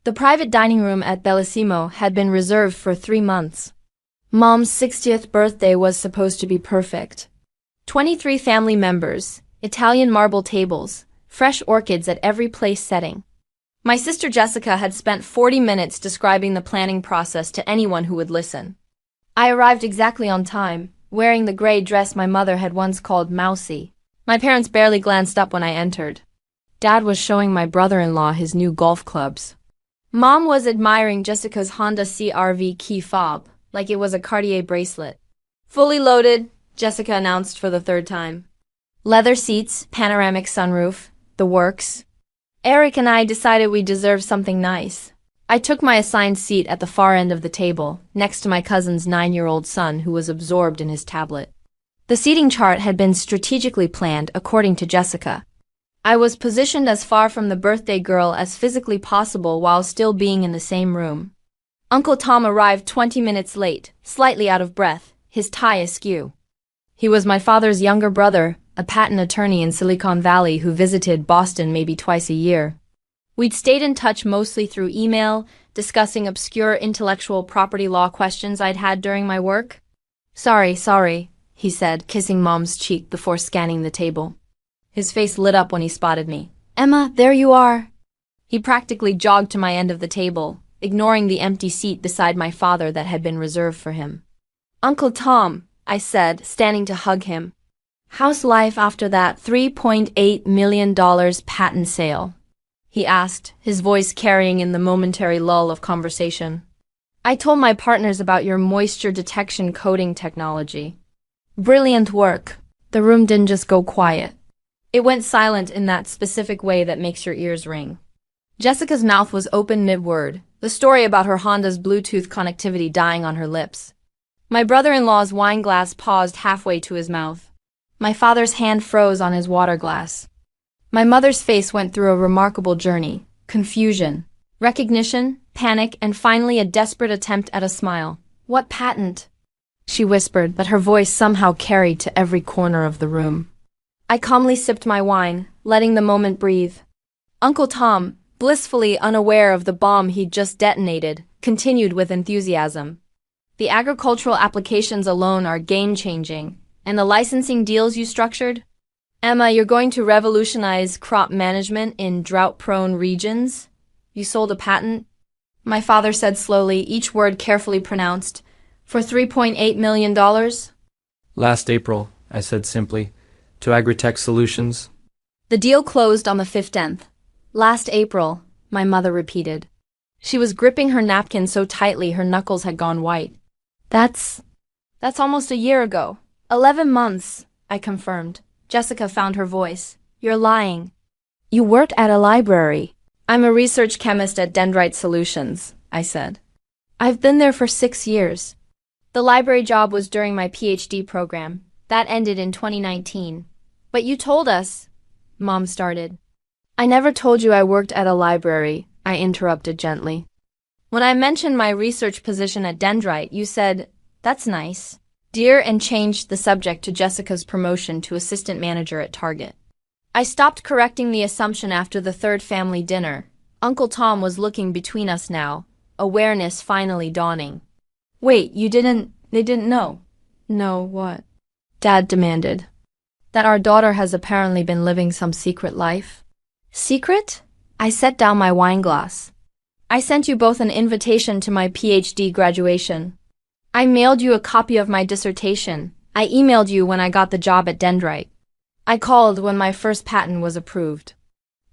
The private dining room at Bellissimo had been reserved for 3 months. Mom's 60th birthday was supposed to be perfect. 23 family members, Italian marble tables, fresh orchids at every place setting. My sister Jessica had spent 40 minutes describing the planning process to anyone who would listen. I arrived exactly on time, wearing the gray dress my mother had once called mousy. My parents barely glanced up when I entered. Dad was showing my brother-in-law his new golf clubs. Mom was admiring Jessica's Honda CR-V key fob, like it was a Cartier bracelet. Fully loaded, Jessica announced for the 3rd time. Leather seats, panoramic sunroof, the works. Eric and I decided we deserved something nice. I took my assigned seat at the far end of the table, next to my cousin's 9-year-old son who was absorbed in his tablet. The seating chart had been strategically planned according to Jessica. I was positioned as far from the birthday girl as physically possible while still being in the same room. Uncle Tom arrived 20 minutes late, slightly out of breath, his tie askew. He was my father's younger brother, a patent attorney in Silicon Valley who visited Boston maybe twice a year. We'd stayed in touch mostly through email, discussing obscure intellectual property law questions I'd had during my work. Sorry, he said, kissing Mom's cheek before scanning the table. His face lit up when he spotted me. Emma, there you are. He practically jogged to my end of the table, ignoring the empty seat beside my father that had been reserved for him. Uncle Tom, I said, standing to hug him. How's life after that $3.8 million patent sale? He asked, his voice carrying in the momentary lull of conversation. I told my partners about your moisture detection coating technology. Brilliant work. The room didn't just go quiet. It went silent in that specific way that makes your ears ring. Jessica's mouth was open mid-word, the story about her Honda's Bluetooth connectivity dying on her lips. My brother-in-law's wine glass paused halfway to his mouth. My father's hand froze on his water glass. My mother's face went through a remarkable journey: confusion, recognition, panic, and finally a desperate attempt at a smile. What patent? She whispered, but her voice somehow carried to every corner of the room. I calmly sipped my wine, letting the moment breathe. Uncle Tom, blissfully unaware of the bomb he'd just detonated, continued with enthusiasm. The agricultural applications alone are game-changing, and the licensing deals you structured? Emma, you're going to revolutionize crop management in drought-prone regions? You sold a patent? My father said slowly, each word carefully pronounced. For $3.8 million? Last April, I said simply, to Agritech Solutions. The deal closed on the 15th. Last April, my mother repeated. She was gripping her napkin so tightly her knuckles had gone white. That's almost a year ago. 11 months, I confirmed. Jessica found her voice. You're lying. You worked at a library. I'm a research chemist at Dendrite Solutions, I said. I've been there for 6 years. The library job was during my PhD program. That ended in 2019. But you told us, Mom started. I never told you I worked at a library, I interrupted gently. When I mentioned my research position at Dendrite, you said, that's nice. Dear, and changed the subject to Jessica's promotion to assistant manager at Target. I stopped correcting the assumption after the 3rd family dinner. Uncle Tom was looking between us now, awareness finally dawning. Wait, they didn't know? No, what? Dad demanded. That our daughter has apparently been living some secret life. Secret? I set down my wine glass. I sent you both an invitation to my PhD graduation. I mailed you a copy of my dissertation. I emailed you when I got the job at Dendrite. I called when my first patent was approved.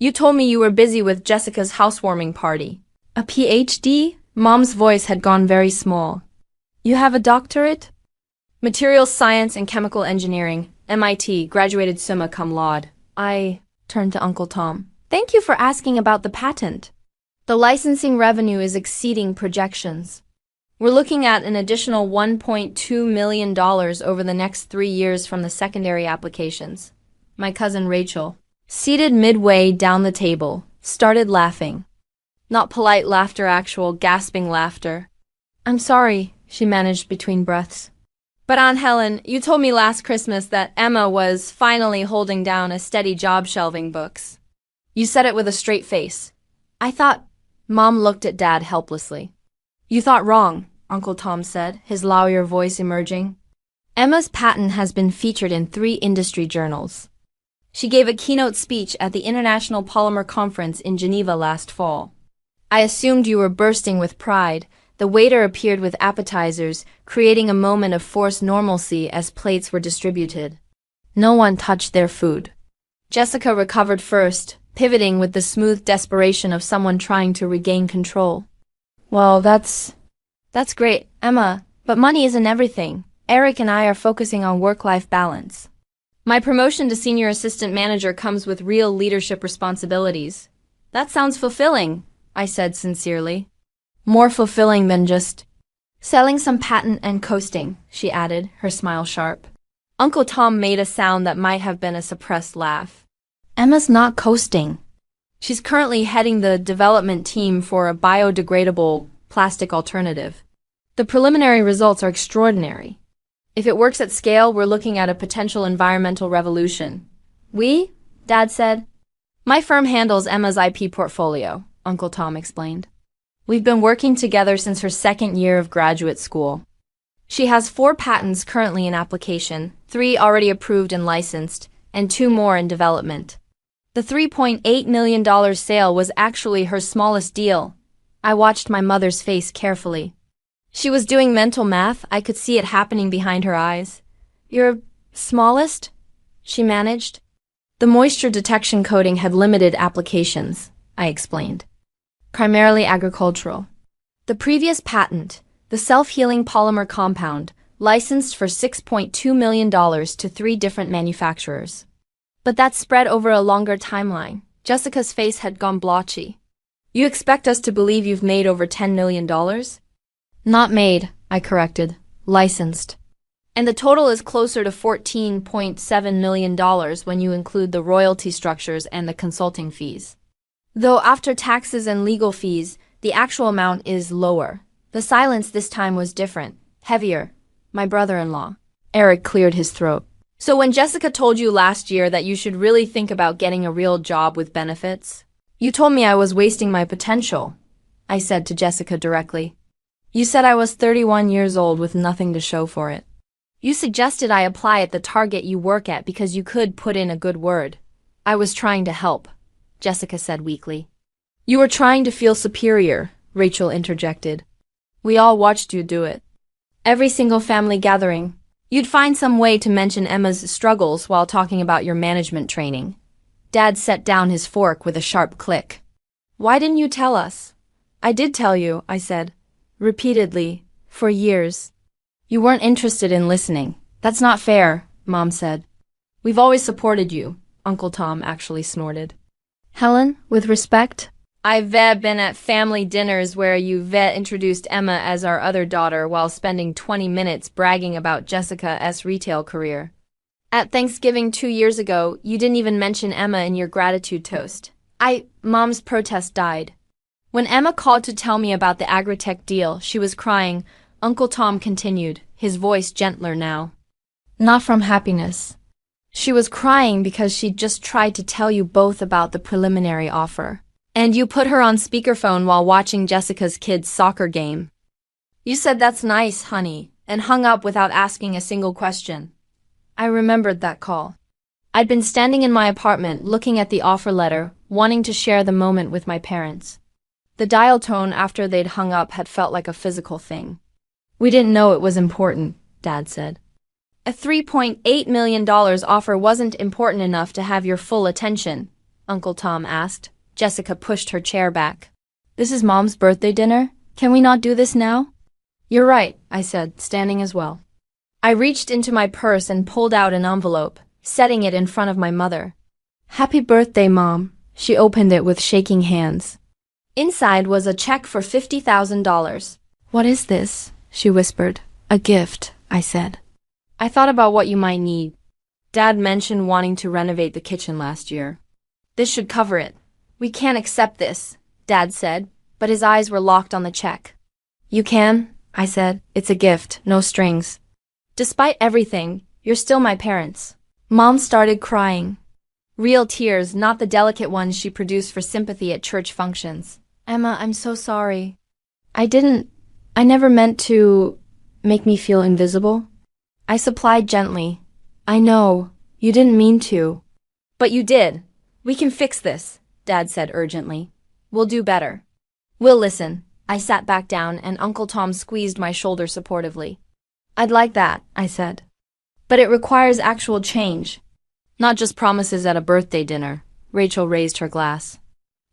You told me you were busy with Jessica's housewarming party. A PhD? Mom's voice had gone very small. You have a doctorate? Materials Science and Chemical Engineering, MIT, graduated summa cum laude. I turned to Uncle Tom. Thank you for asking about the patent. The licensing revenue is exceeding projections. We're looking at an additional $1.2 million over the next 3 years from the secondary applications. My cousin Rachel, seated midway down the table, started laughing. Not polite laughter, actual gasping laughter. I'm sorry, she managed between breaths. But Aunt Helen, you told me last Christmas that Emma was finally holding down a steady job shelving books. You said it with a straight face. I thought Mom looked at Dad helplessly. You thought wrong, Uncle Tom said, his lawyer voice emerging. Emma's patent has been featured in 3 industry journals. She gave a keynote speech at the International Polymer Conference in Geneva last fall. I assumed you were bursting with pride. The waiter appeared with appetizers, creating a moment of forced normalcy as plates were distributed. No one touched their food. Jessica recovered first, pivoting with the smooth desperation of someone trying to regain control. Well, that's great, Emma, but money isn't everything. Eric and I are focusing on work-life balance. My promotion to senior assistant manager comes with real leadership responsibilities. That sounds fulfilling, I said sincerely. More fulfilling than just selling some patent and coasting, she added, her smile sharp. Uncle Tom made a sound that might have been a suppressed laugh. Emma's not coasting. She's currently heading the development team for a biodegradable plastic alternative. The preliminary results are extraordinary. If it works at scale, we're looking at a potential environmental revolution. We? Dad said. My firm handles Emma's IP portfolio, Uncle Tom explained. We've been working together since her 2nd year of graduate school. She has 4 patents currently in application, 3 already approved and licensed, and 2 more in development. The $3.8 million sale was actually her smallest deal. I watched my mother's face carefully. She was doing mental math. I could see it happening behind her eyes. Your smallest? She managed. The moisture detection coating had limited applications, I explained. Primarily agricultural. The previous patent, the self-healing polymer compound, licensed for $6.2 million to 3 different manufacturers. But that spread over a longer timeline. Jessica's face had gone blotchy. You expect us to believe you've made over $10 million? Not made, I corrected. Licensed. And the total is closer to $14.7 million when you include the royalty structures and the consulting fees. Though after taxes and legal fees, the actual amount is lower. The silence this time was different, heavier. My brother-in-law. Eric cleared his throat. So when Jessica told you last year that you should really think about getting a real job with benefits, you told me I was wasting my potential, I said to Jessica directly. You said I was 31 years old with nothing to show for it. You suggested I apply at the Target you work at because you could put in a good word. I was trying to help, Jessica said weakly. You were trying to feel superior, Rachel interjected. We all watched you do it. Every single family gathering, you'd find some way to mention Emma's struggles while talking about your management training. Dad set down his fork with a sharp click. Why didn't you tell us? I did tell you, I said. Repeatedly, for years. You weren't interested in listening. That's not fair, Mom said. We've always supported you, Uncle Tom actually snorted. Helen, with respect, I've been at family dinners where you've introduced Emma as our other daughter while spending 20 minutes bragging about Jessica's retail career. At Thanksgiving 2 years ago, you didn't even mention Emma in your gratitude toast. Mom's protest died. When Emma called to tell me about the agritech deal, she was crying. Uncle Tom continued, his voice gentler now. Not from happiness. She was crying because she'd just tried to tell you both about the preliminary offer. And you put her on speakerphone while watching Jessica's kids' soccer game. You said that's nice, honey, and hung up without asking a single question. I remembered that call. I'd been standing in my apartment looking at the offer letter, wanting to share the moment with my parents. The dial tone after they'd hung up had felt like a physical thing. We didn't know it was important, Dad said. A $3.8 million offer wasn't important enough to have your full attention, Uncle Tom asked. Jessica pushed her chair back. This is Mom's birthday dinner. Can we not do this now? You're right, I said, standing as well. I reached into my purse and pulled out an envelope, setting it in front of my mother. Happy birthday, Mom. She opened it with shaking hands. Inside was a check for $50,000. What is this? She whispered. A gift, I said. I thought about what you might need. Dad mentioned wanting to renovate the kitchen last year. This should cover it. We can't accept this, Dad said, but his eyes were locked on the check. You can, I said. It's a gift, no strings. Despite everything, you're still my parents. Mom started crying. Real tears, not the delicate ones she produced for sympathy at church functions. Emma, I'm so sorry. I never meant to make me feel invisible. I supplied gently. I know, you didn't mean to. But you did. We can fix this, Dad said urgently. We'll do better. We'll listen. I sat back down and Uncle Tom squeezed my shoulder supportively. I'd like that, I said. But it requires actual change. Not just promises at a birthday dinner. Rachel raised her glass.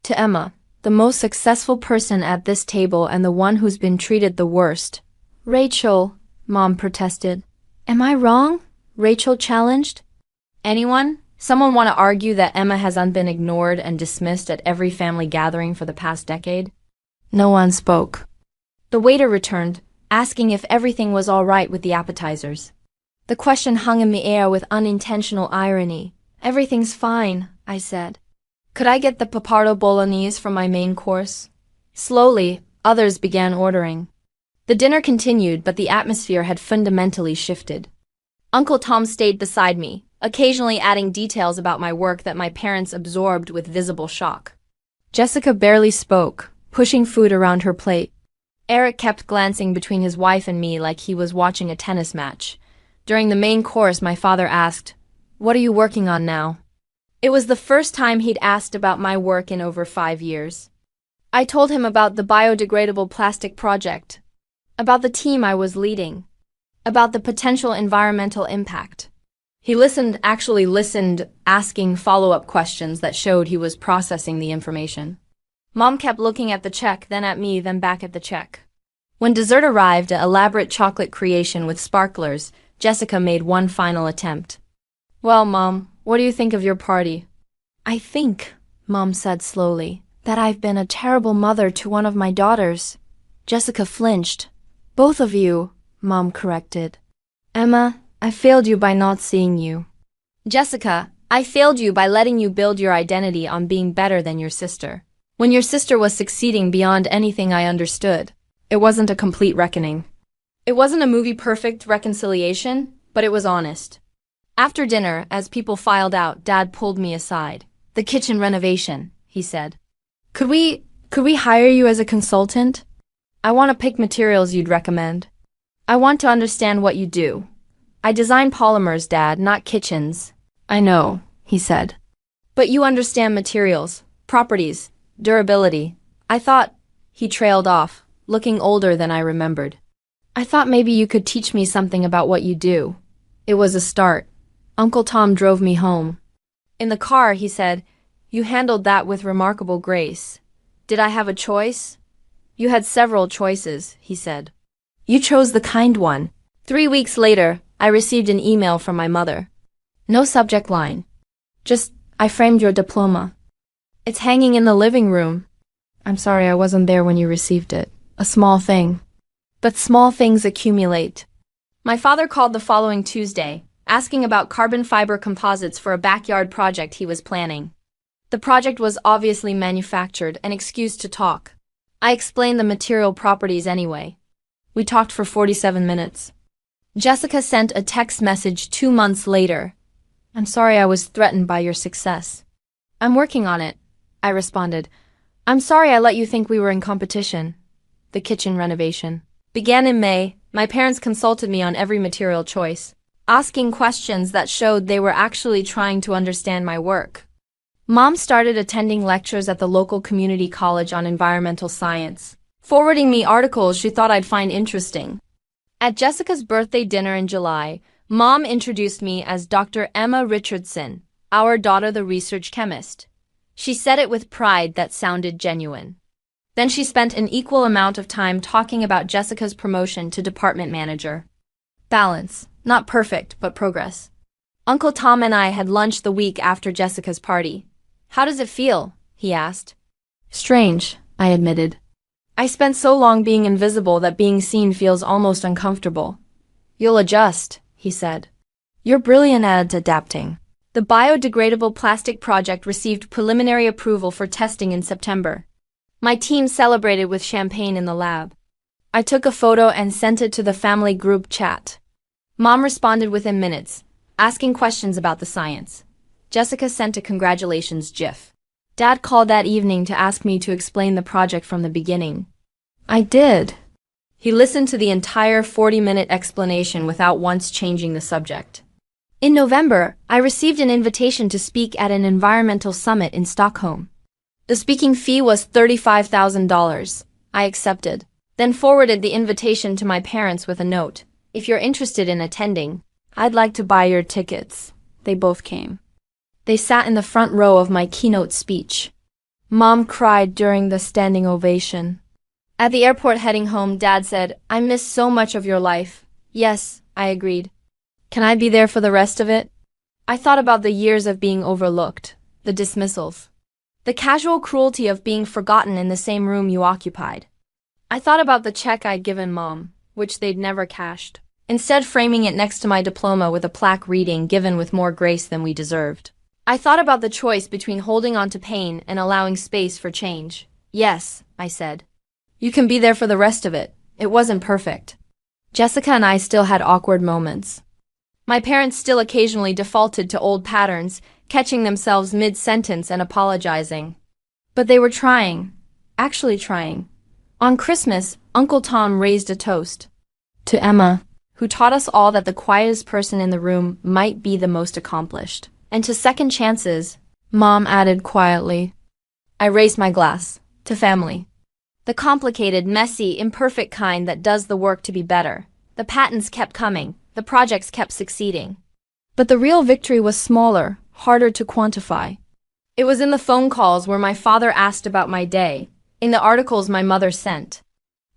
To Emma, the most successful person at this table and the one who's been treated the worst. Rachel, Mom protested. Am I wrong? Rachel challenged. Anyone? Someone want to argue that Emma hasn't been ignored and dismissed at every family gathering for the past decade? No one spoke. The waiter returned, asking if everything was all right with the appetizers. The question hung in the air with unintentional irony. Everything's fine, I said. Could I get the papardo bolognese from my main course? Slowly, others began ordering. The dinner continued, but the atmosphere had fundamentally shifted. Uncle Tom stayed beside me, occasionally adding details about my work that my parents absorbed with visible shock. Jessica barely spoke, pushing food around her plate. Eric kept glancing between his wife and me like he was watching a tennis match. During the main course, my father asked, "What are you working on now?" It was the first time he'd asked about my work in over 5 years. I told him about the biodegradable plastic project, about the team I was leading, about the potential environmental impact. He actually listened, asking follow-up questions that showed he was processing the information. Mom kept looking at the check, then at me, then back at the check. When dessert arrived, an elaborate chocolate creation with sparklers, Jessica made one final attempt. Well, Mom, what do you think of your party? I think, Mom said slowly, that I've been a terrible mother to one of my daughters. Jessica flinched. Both of you, Mom corrected. Emma, I failed you by not seeing you. Jessica, I failed you by letting you build your identity on being better than your sister. When your sister was succeeding beyond anything I understood, it wasn't a complete reckoning. It wasn't a movie-perfect reconciliation, but it was honest. After dinner, as people filed out, Dad pulled me aside. The kitchen renovation, he said. Could we hire you as a consultant? I want to pick materials you'd recommend. I want to understand what you do. I design polymers, Dad, not kitchens. I know, he said. But you understand materials, properties, durability. I thought, he trailed off, looking older than I remembered. I thought maybe you could teach me something about what you do. It was a start. Uncle Tom drove me home. In the car, he said, you handled that with remarkable grace. Did I have a choice? You had several choices, he said. You chose the kind one. 3 weeks later, I received an email from my mother. No subject line. Just, I framed your diploma. It's hanging in the living room. I'm sorry I wasn't there when you received it. A small thing. But small things accumulate. My father called the following Tuesday, asking about carbon fiber composites for a backyard project he was planning. The project was obviously manufactured, an excuse to talk. I explained the material properties anyway. We talked for 47 minutes. Jessica sent a text message 2 months later. I'm sorry I was threatened by your success. I'm working on it, I responded. I'm sorry I let you think we were in competition. The kitchen renovation began in May. My parents consulted me on every material choice, asking questions that showed they were actually trying to understand my work. Mom started attending lectures at the local community college on environmental science, forwarding me articles she thought I'd find interesting. At Jessica's birthday dinner in July, Mom introduced me as Dr. Emma Richardson, our daughter the research chemist. She said it with pride that sounded genuine. Then she spent an equal amount of time talking about Jessica's promotion to department manager. Balance, not perfect, but progress. Uncle Tom and I had lunch the week after Jessica's party. How does it feel? He asked. Strange, I admitted. I spent so long being invisible that being seen feels almost uncomfortable. You'll adjust, he said. You're brilliant at adapting. The biodegradable plastic project received preliminary approval for testing in September. My team celebrated with champagne in the lab. I took a photo and sent it to the family group chat. Mom responded within minutes, asking questions about the science. Jessica sent a congratulations GIF. Dad called that evening to ask me to explain the project from the beginning. I did. He listened to the entire 40-minute explanation without once changing the subject. In November, I received an invitation to speak at an environmental summit in Stockholm. The speaking fee was $35,000. I accepted, then forwarded the invitation to my parents with a note. If you're interested in attending, I'd like to buy your tickets. They both came. They sat in the front row of my keynote speech. Mom cried during the standing ovation. At the airport heading home, Dad said, I miss so much of your life. Yes, I agreed. Can I be there for the rest of it? I thought about the years of being overlooked, the dismissals, the casual cruelty of being forgotten in the same room you occupied. I thought about the check I'd given Mom, which they'd never cashed, instead framing it next to my diploma with a plaque reading given with more grace than we deserved. I thought about the choice between holding on to pain and allowing space for change. Yes, I said. You can be there for the rest of it. It wasn't perfect. Jessica and I still had awkward moments. My parents still occasionally defaulted to old patterns, catching themselves mid-sentence and apologizing. But they were trying. Actually trying. On Christmas, Uncle Tom raised a toast. To Emma, who taught us all that the quietest person in the room might be the most accomplished. And to second chances, Mom added quietly. I raised my glass. To family. The complicated, messy, imperfect kind that does the work to be better. The patents kept coming. The projects kept succeeding. But the real victory was smaller, harder to quantify. It was in the phone calls where my father asked about my day, in the articles my mother sent,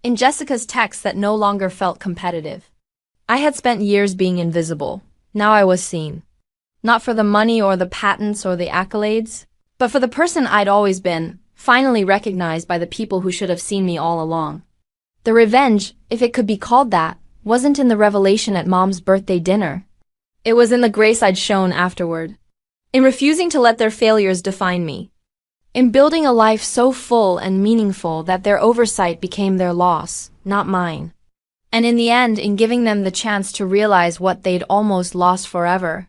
in Jessica's texts that no longer felt competitive. I had spent years being invisible. Now I was seen. Not for the money or the patents or the accolades, but for the person I'd always been, finally recognized by the people who should have seen me all along. The revenge, if it could be called that, wasn't in the revelation at Mom's birthday dinner. It was in the grace I'd shown afterward. In refusing to let their failures define me. In building a life so full and meaningful that their oversight became their loss, not mine. And in the end, in giving them the chance to realize what they'd almost lost forever.